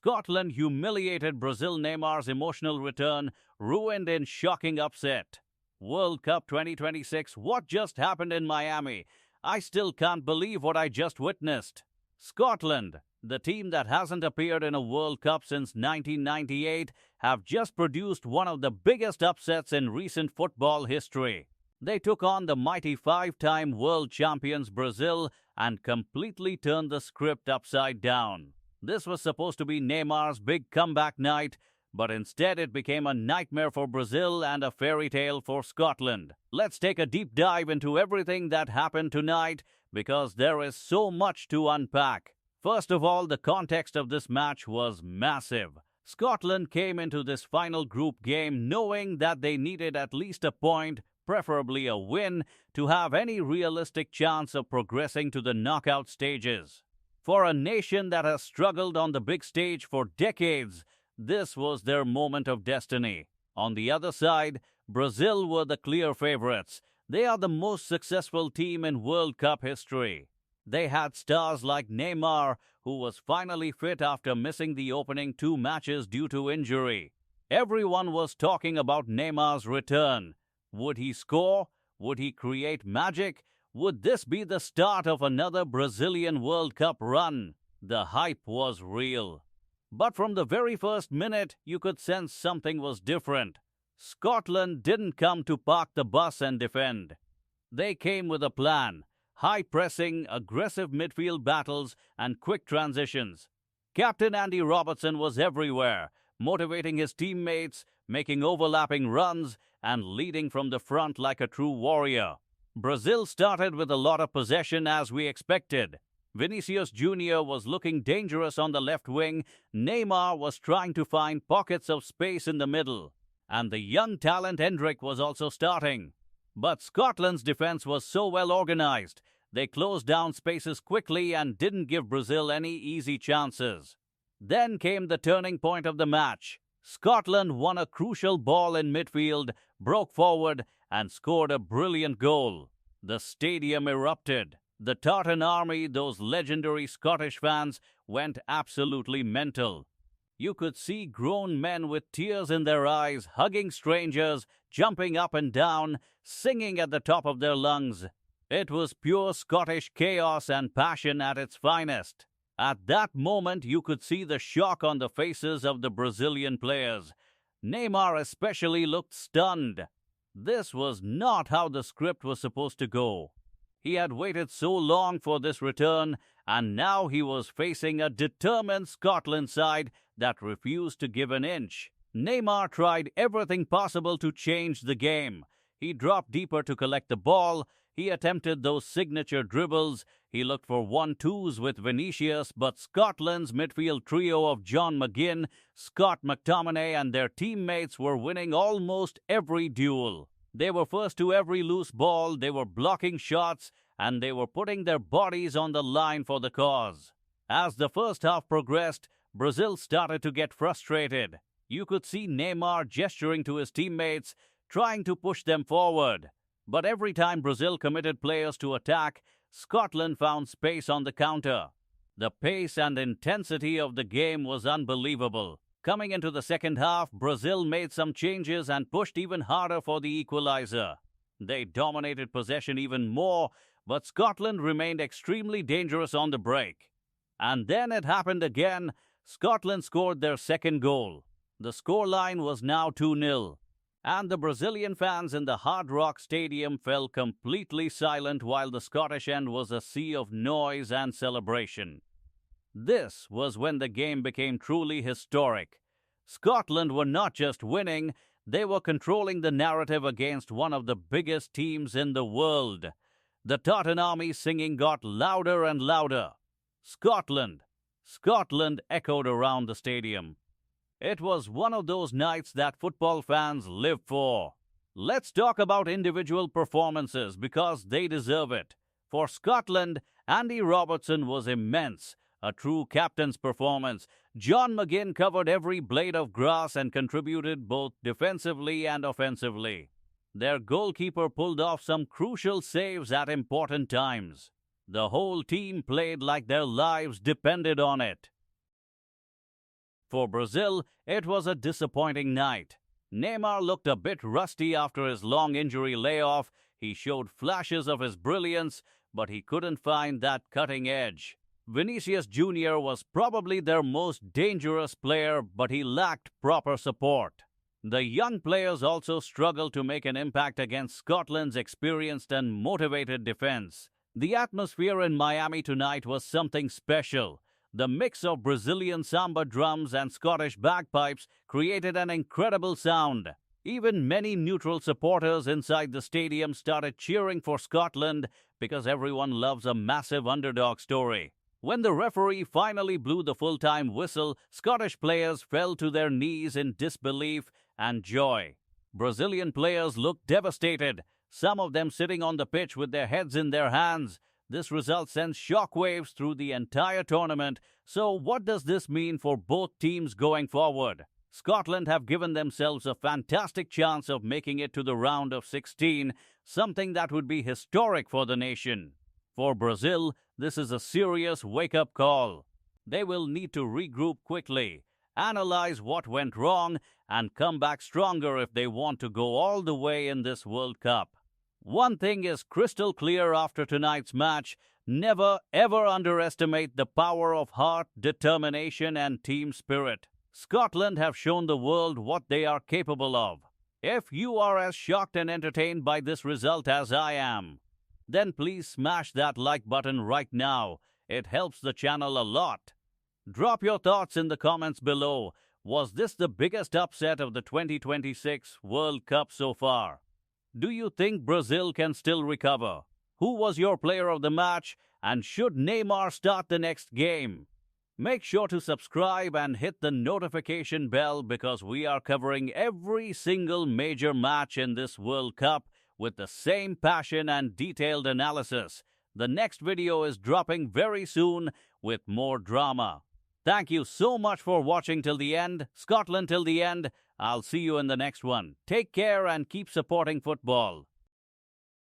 Scotland humiliated Brazil. Neymar's emotional return ruined in shocking upset. World Cup 2026, what just happened in Miami? I still can't believe what I just witnessed. Scotland, the team that hasn't appeared in a World Cup since 1998, have just produced one of the biggest upsets in recent football history. They took on the mighty five-time world champions Brazil and completely turned the script upside down. This was supposed to be Neymar's big comeback night, but instead it became a nightmare for Brazil and a fairy tale for Scotland. Let's take a deep dive into everything that happened tonight because there is so much to unpack. First of all, the context of this match was massive. Scotland came into this final group game knowing that they needed at least a point, preferably a win, to have any realistic chance of progressing to the knockout stages. For a nation that has struggled on the big stage for decades, this was their moment of destiny. On the other side, Brazil were the clear favorites. They are the most successful team in World Cup history. They had stars like Neymar, who was finally fit after missing the opening 2 matches due to injury. Everyone was talking about Neymar's return. Would he score? Would he create magic? Would this be the start of another Brazilian World Cup run? The hype was real. But from the very first minute, you could sense something was different. Scotland didn't come to park the bus and defend. They came with a plan: high pressing, aggressive midfield battles, and quick transitions. Captain Andy Robertson was everywhere, motivating his teammates, making overlapping runs, and leading from the front like a true warrior. Brazil started with a lot of possession as we expected. Vinicius Jr. was looking dangerous on the left wing, Neymar was trying to find pockets of space in the middle, and the young talent Hendrick was also starting. But Scotland's defense was so well organized, they closed down spaces quickly and didn't give Brazil any easy chances. Then came the turning point of the match. Scotland won a crucial ball in midfield, broke forward, and scored a brilliant goal. The stadium erupted. The Tartan Army, those legendary Scottish fans, went absolutely mental. You could see grown men with tears in their eyes, hugging strangers, jumping up and down, singing at the top of their lungs. It was pure Scottish chaos and passion at its finest. At that moment, you could see the shock on the faces of the Brazilian players. Neymar especially looked stunned. This was not how the script was supposed to go. He had waited so long for this return, and now he was facing a determined Scotland side that refused to give an inch. Neymar tried everything possible to change the game. He dropped deeper to collect the ball. He attempted those signature dribbles. He looked for 1-2s with Vinicius, but Scotland's midfield trio of John McGinn, Scott McTominay, and their teammates were winning almost every duel. They were first to every loose ball, they were blocking shots, and they were putting their bodies on the line for the cause. As the first half progressed, Brazil started to get frustrated. You could see Neymar gesturing to his teammates, trying to push them forward. But every time Brazil committed players to attack, Scotland found space on the counter. The pace and intensity of the game was unbelievable. Coming into the second half, Brazil made some changes and pushed even harder for the equalizer. They dominated possession even more, but Scotland remained extremely dangerous on the break. And then it happened again. Scotland scored their second goal. The scoreline was now 2-0. And the Brazilian fans in the Hard Rock Stadium fell completely silent while the Scottish end was a sea of noise and celebration. This was when the game became truly historic. Scotland were not just winning, they were controlling the narrative against one of the biggest teams in the world. The Tartan Army singing got louder and louder. Scotland, Scotland echoed around the stadium. It was one of those nights that football fans live for. Let's talk about individual performances because they deserve it. For Scotland, Andy Robertson was immense. A true captain's performance. John McGinn covered every blade of grass and contributed both defensively and offensively. Their goalkeeper pulled off some crucial saves at important times. The whole team played like their lives depended on it. For Brazil, it was a disappointing night. Neymar looked a bit rusty after his long injury layoff. He showed flashes of his brilliance, but he couldn't find that cutting edge. Vinicius Jr. was probably their most dangerous player, but he lacked proper support. The young players also struggled to make an impact against Scotland's experienced and motivated defense. The atmosphere in Miami tonight was something special. The mix of Brazilian samba drums and Scottish bagpipes created an incredible sound. Even many neutral supporters inside the stadium started cheering for Scotland because everyone loves a massive underdog story. When the referee finally blew the full-time whistle, Scottish players fell to their knees in disbelief and joy. Brazilian players looked devastated, some of them sitting on the pitch with their heads in their hands. This result sends shockwaves through the entire tournament. So what does this mean for both teams going forward? Scotland have given themselves a fantastic chance of making it to the round of 16, something that would be historic for the nation. For Brazil, this is a serious wake-up call. They will need to regroup quickly, analyze what went wrong, and come back stronger if they want to go all the way in this World Cup. One thing is crystal clear after tonight's match: never ever underestimate the power of heart, determination, and team spirit. Scotland have shown the world what they are capable of. If you are as shocked and entertained by this result as I am, then please smash that like button right now. It helps the channel a lot. Drop your thoughts in the comments below. Was this the biggest upset of the 2026 World Cup so far? Do you think Brazil can still recover? Who was your player of the match? And should Neymar start the next game? Make sure to subscribe and hit the notification bell because we are covering every single major match in this World Cup with the same passion and detailed analysis. The next video is dropping very soon with more drama. Thank you so much for watching till the end. Scotland till the end. I'll see you in the next one. Take care and keep supporting football.